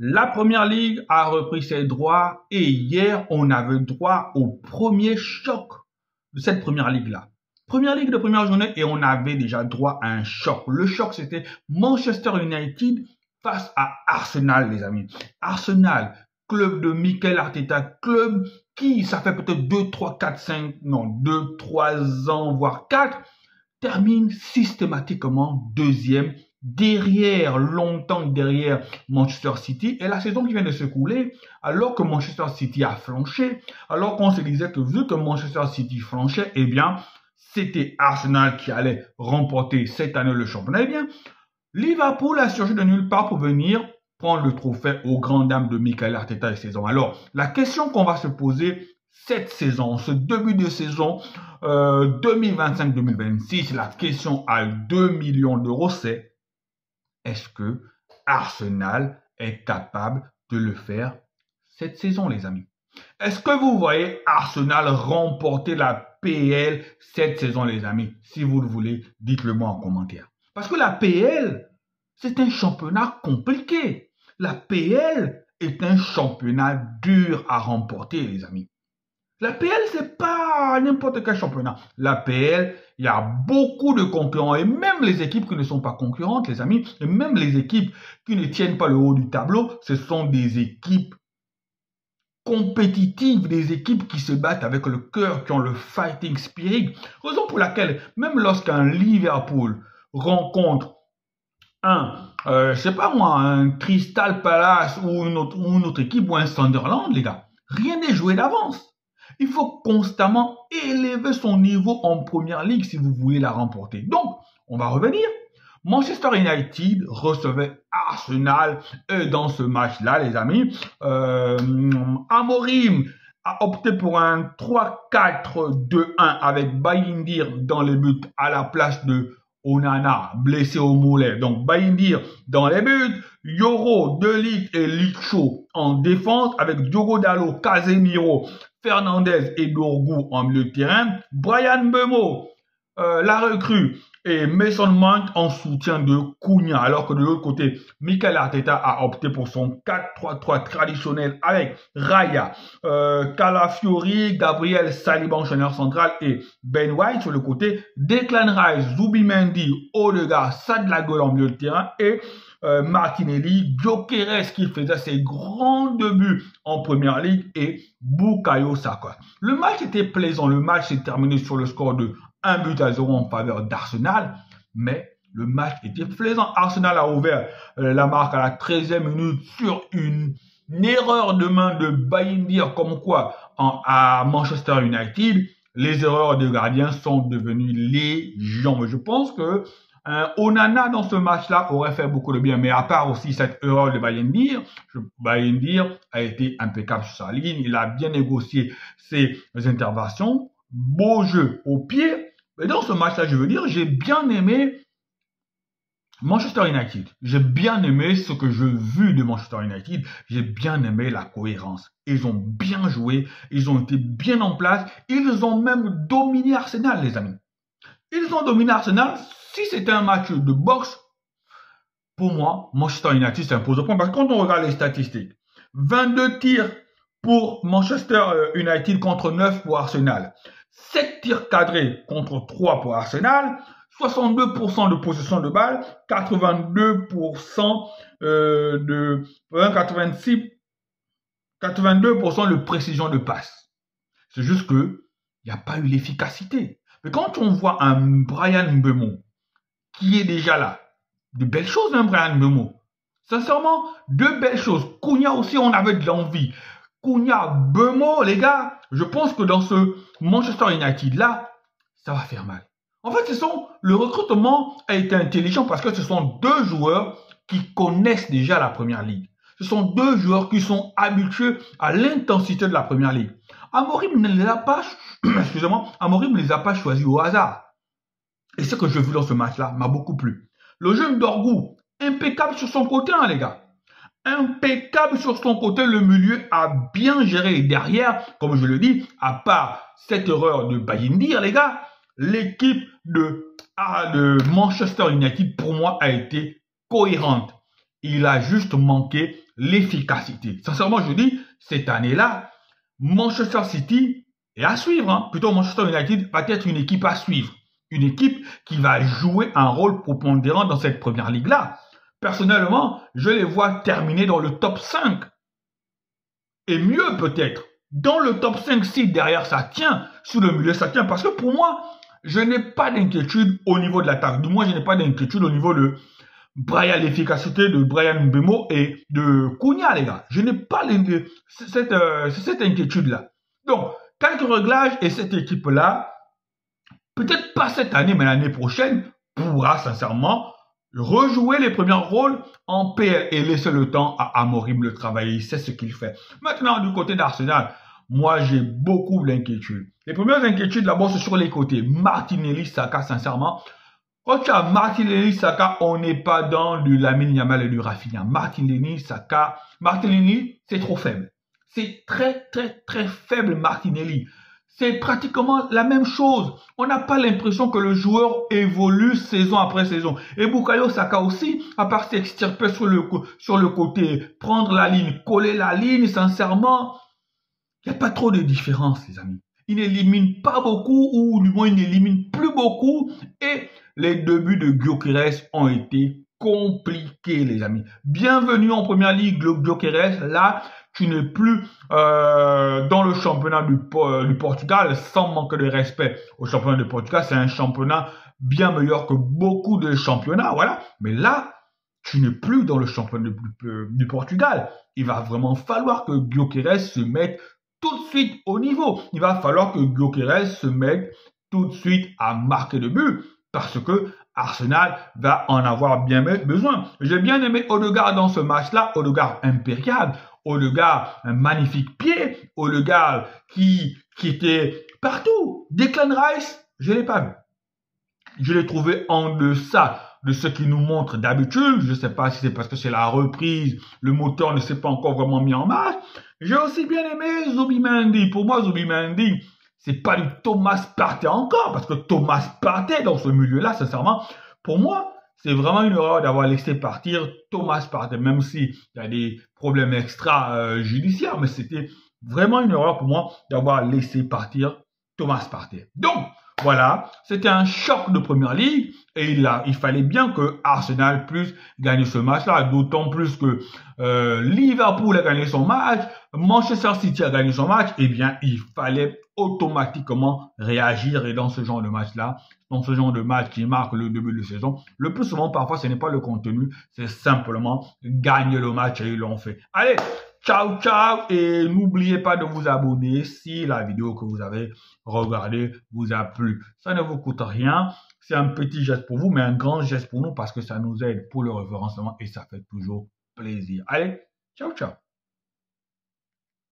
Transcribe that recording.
La Première Ligue a repris ses droits et hier, on avait droit au premier choc de cette Première Ligue-là. Première Ligue de première journée et on avait déjà droit à un choc. Le choc, c'était Manchester United face à Arsenal, les amis. Arsenal, club de Mikel Arteta, club qui, ça fait peut-être 2, 3, 4, 5, non, 2, 3 ans, voire 4, termine systématiquement deuxième, longtemps derrière Manchester City. Et la saison qui vient de se couler, alors que Manchester City a flanché, alors qu'on se disait que vu que Manchester City flanchait, eh bien, c'était Arsenal qui allait remporter cette année le championnat. Eh bien, Liverpool a surgi de nulle part pour venir prendre le trophée aux grandes dames de Mikel Arteta et saison. Alors, la question qu'on va se poser cette saison, ce début de saison 2025-2026, la question à 2 millions d'euros, c'est est-ce que Arsenal est capable de le faire cette saison, les amis? Est-ce que vous voyez Arsenal remporter la PL cette saison, les amis? Si vous le voulez, dites-le moi en commentaire. Parce que la PL, c'est un championnat compliqué. La PL est un championnat dur à remporter, les amis. La PL, c'est pas n'importe quel championnat. La PL, il y a beaucoup de concurrents et même les équipes qui ne sont pas concurrentes, les amis, et même les équipes qui ne tiennent pas le haut du tableau, ce sont des équipes compétitives, des équipes qui se battent avec le cœur, qui ont le fighting spirit. Raison pour laquelle, même lorsqu'un Liverpool rencontre je sais pas moi, un Crystal Palace ou une autre équipe ou un Sunderland, les gars, rien n'est joué d'avance. Il faut constamment élever son niveau en première ligue si vous voulez la remporter. Donc, on va revenir. Manchester United recevait Arsenal et dans ce match-là, les amis, Amorim a opté pour un 3-4-2-1 avec Bayindir dans les buts à la place de Onana, blessé au mollet. Donc, Bayindir dans les buts, Yoro, De Ligt et Lucho en défense avec Diogo Dalot, Casemiro, Fernandez et Dorgu en milieu de terrain, Brian Mbeumo, la recrue, et Mason Mount en soutien de Cunha, alors que de l'autre côté, Mikel Arteta a opté pour son 4-3-3 traditionnel avec Raya, Calafiori, Gabriel Saliba en chaîneur central et Ben White sur le côté, Declan Rice, Zubimendi, Odegaard, Sadlagol en milieu de terrain et Martinelli, Gyökeres qui faisait ses grands débuts en première ligue et Bukayo Saka. Le match était plaisant, le match s'est terminé sur le score de 1-0 en faveur d'Arsenal, mais le match était plaisant. Arsenal a ouvert la marque à la 13e minute sur une erreur de main de Bayindir, comme quoi à Manchester United, les erreurs de gardiens sont devenues légion. Mais je pense que Onana dans ce match-là aurait fait beaucoup de bien, mais à part aussi cette erreur de Bayindir, Bayindir a été impeccable sur sa ligne, il a bien négocié ses interventions, beau jeu au pied. Mais dans ce match-là, je veux dire, j'ai bien aimé Manchester United. J'ai bien aimé ce que j'ai vu de Manchester United. J'ai bien aimé la cohérence. Ils ont bien joué, ils ont été bien en place, ils ont même dominé Arsenal, les amis. Ils ont dominé Arsenal. Si c'était un match de boxe, pour moi, Manchester United s'impose au point. Parce que quand on regarde les statistiques, 22 tirs pour Manchester United contre 9 pour Arsenal. 7 tirs cadrés contre 3 pour Arsenal. 62% de possession de balle. 82% de 82% de précision de passe. C'est juste que il n'y a pas eu l'efficacité. Mais quand on voit un Brian Mbeumo qui est déjà là, de belles choses, hein, Brian Mbeumo. Sincèrement, de belles choses. Cunha aussi, on avait de l'envie. Cunha, Mbeumo, les gars, je pense que dans ce Manchester United là, ça va faire mal. En fait, le recrutement a été intelligent parce que ce sont deux joueurs qui connaissent déjà la première ligue. Ce sont deux joueurs qui sont habitués à l'intensité de la première ligue. Amorim ne les a pas, Amorim ne les a pas choisis au hasard. Et ce que j'ai vu dans ce match-là m'a beaucoup plu. Le jeune Dorgu, impeccable sur son côté, hein, les gars. Impeccable sur son côté, le milieu a bien géré. Derrière, comme je le dis, à part cette erreur de Bayindir, les gars, l'équipe de Manchester United, pour moi, a été cohérente. Il a juste manqué l'efficacité. Sincèrement, je dis, cette année-là, Manchester City est à suivre. Hein. Plutôt, Manchester United va être une équipe à suivre. Une équipe qui va jouer un rôle prépondérant dans cette première ligue-là. Personnellement, je les vois terminer dans le top 5. Et mieux peut-être, dans le top 5 si derrière ça tient, sous le milieu ça tient. Parce que pour moi, je n'ai pas d'inquiétude au niveau de l'attaque. Du moins, je n'ai pas d'inquiétude au niveau de l'efficacité de Brian Mbeumo et de Cunha, les gars. Je n'ai pas cette inquiétude-là. Donc, quelques réglages et cette équipe-là, peut-être pas cette année, mais l'année prochaine, pourra sincèrement rejouer les premiers rôles en PL et laisser le temps à Amorim le travailler. C'est ce qu'il fait. Maintenant, du côté d'Arsenal, moi, j'ai beaucoup d'inquiétudes. Les premières inquiétudes, d'abord, c'est sur les côtés. Martinelli, Saka, sincèrement. Quand tu as Martinelli, Saka, on n'est pas dans du Lamine Yamal et du Rafinha. Martinelli, Saka. Martinelli, c'est trop faible. C'est très, très, très faible, Martinelli. C'est pratiquement la même chose. On n'a pas l'impression que le joueur évolue saison après saison. Et Bukayo Saka aussi, à part s'extirper sur le côté, prendre la ligne, coller la ligne, sincèrement, il n'y a pas trop de différence, les amis. Il n'élimine pas beaucoup, ou du moins il n'élimine plus beaucoup. Et les débuts de Gyökeres ont été compliqués, les amis. Bienvenue en première ligue, Gyökeres. Là, tu n'es plus dans le championnat du Portugal, sans manquer de respect au championnat du Portugal. C'est un championnat bien meilleur que beaucoup de championnats, voilà. Mais là, tu n'es plus dans le championnat du Portugal. Il va vraiment falloir que Gyökeres se mette tout de suite au niveau. Il va falloir que Gyökeres se mette tout de suite à marquer de but, parce que Arsenal va en avoir bien besoin. J'ai bien aimé Odegaard dans ce match-là, Odegaard impérial, Odegaard un magnifique pied, Odegaard qui était partout. Declan Rice, je l'ai pas vu. Je l'ai trouvé en deçà de ce qu'il nous montre d'habitude. Je ne sais pas si c'est parce que c'est la reprise, le moteur ne s'est pas encore vraiment mis en marche. J'ai aussi bien aimé Zubimendi. Pour moi, Zubimendi, c'est pas du Thomas Partey encore, parce que Thomas Partey dans ce milieu-là, sincèrement, pour moi, c'est vraiment une erreur d'avoir laissé partir Thomas Partey, même s'il y a des problèmes extra-judiciaires, mais c'était vraiment une erreur pour moi d'avoir laissé partir Thomas Partey. Donc, voilà, c'était un choc de première ligue et il fallait bien que Arsenal puisse gagner ce match-là, d'autant plus que Liverpool a gagné son match, Manchester City a gagné son match, eh bien, il fallait automatiquement réagir et dans ce genre de match-là, dans ce genre de match qui marque le début de saison, le plus souvent, parfois, ce n'est pas le contenu, c'est simplement gagner le match et ils l'ont fait. Allez! Ciao, ciao, et n'oubliez pas de vous abonner si la vidéo que vous avez regardée vous a plu. Ça ne vous coûte rien, c'est un petit geste pour vous, mais un grand geste pour nous parce que ça nous aide pour le référencement et ça fait toujours plaisir. Allez, ciao, ciao.